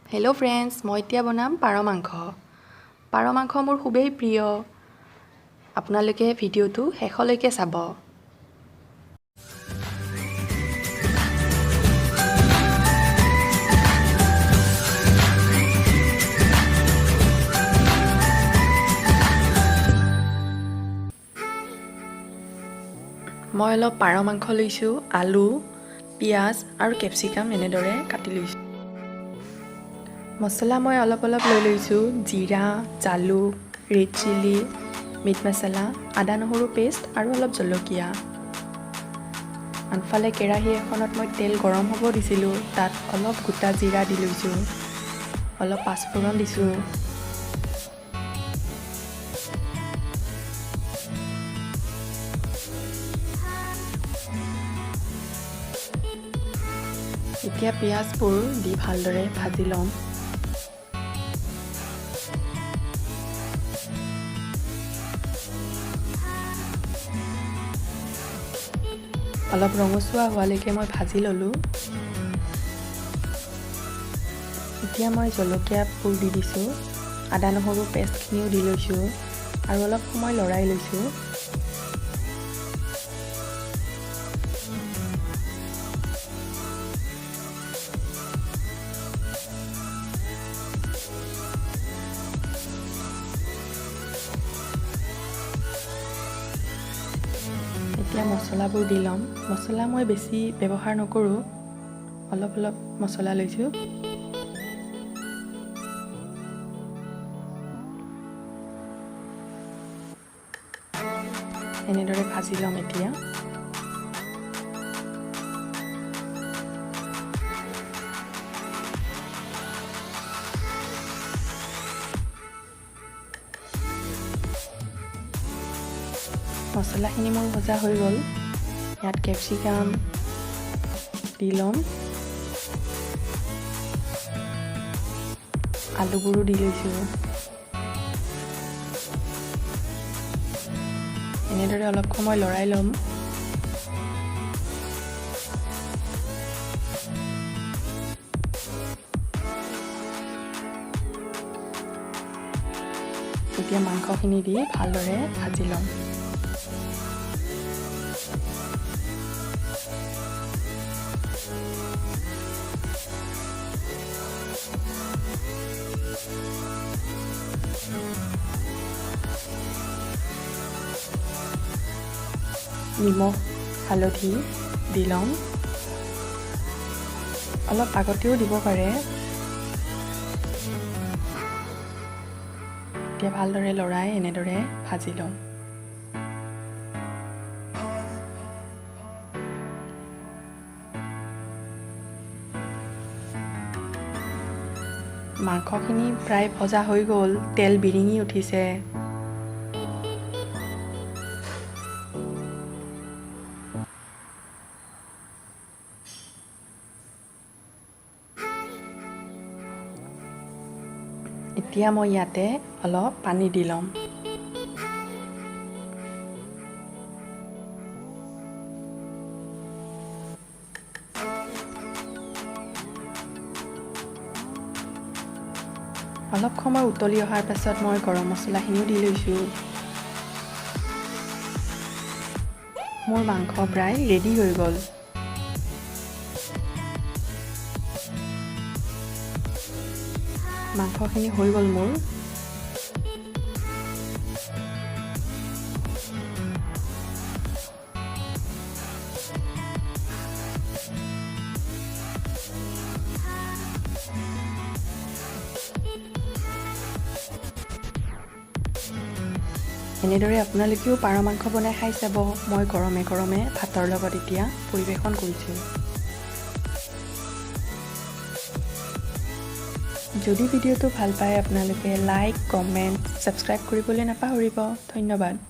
Hello' friends, মই এতিয়া বনাম পাৰ মাংস। পাৰ মাংস মোৰ খুবেই প্ৰিয়। আপোনালোকে ভিডিঅ'টো শেষলৈকে চাব। মই অলপ পাৰ মাংস লৈছোঁ, আলু, পিঁয়াজ আৰু কেপচিকাম এনেদৰে কাটি লৈছোঁ। মছলা মই অলপ লৈ লৈছোঁ, জিৰা, জালুক, ৰেড চিলি, মিট মছলা, আদা নহৰু পেষ্ট আৰু অলপ জলকীয়া। আনফালে কেৰাহী এখনত মই তেল গৰম হ'ব দিছিলোঁ, তাত অলপ গোটা জিৰা দি লৈছোঁ, অলপ পাঁচফোৰণ দিছোঁ। এতিয়া পিঁয়াজবোৰ দি ভালদৰে ভাজি ল'ম। অলপ ৰঙচুৱা হোৱালৈকে মই ভাজি ল'লোঁ। এতিয়া মই জলকীয়াবোৰ দি দিছোঁ, আদা নহৰু পেষ্টখিনিও দি লৈছোঁ আৰু অলপ সময় লৰাই লৈছোঁ। এতিয়া মছলাবোৰ দি ল'ম। মছলা মই বেছি ব্যৱহাৰ নকৰোঁ, অলপ মছলা লৈছোঁ। এনেদৰে ভাজি ল'ম এতিয়া। মছলাখিনি মোৰ ভজা হৈ গ'ল। ইয়াত কেপচিকাম দি ল'ম, আলুবোৰো দি লৈছোঁ। এনেদৰে অলপ সময় লৰাই ল'ম। এতিয়া মাংসখিনি দি ভালদৰে ভাজি ল'ম। নিমখ, হালধি দি ল'ম। অলপ আগতেও দিব পাৰে। এতিয়া ভালদৰে লৰাই এনেদৰে ভাজি ল'ম। মাংসখিনি প্ৰায় ভজা হৈ গ'ল, তেল বিৰিঙি উঠিছে। এতিয়া মই ইয়াতে অলপ পানী দি ল'ম। অলপ সময় উতলি অহাৰ পাছত মই গৰম মছলাখিনিও দি লৈছোঁ। মোৰ মাংস প্ৰায় ৰেডি হৈ গ'ল। মাংসখিনি হৈ গ'ল মোৰ। এনেদৰে আপোনালোকেও পাৰ মাংস বনাই খাই চাব। মই গৰমে ভাতৰ লগত এতিয়া পৰিৱেশন কৰিছোঁ। যদি ভিডিঅ'টো ভাল পায় আপোনালোকে লাইক, কমেণ্ট, ছাবস্ক্ৰাইব কৰিবলৈ নাপাহৰিব। ধন্যবাদ।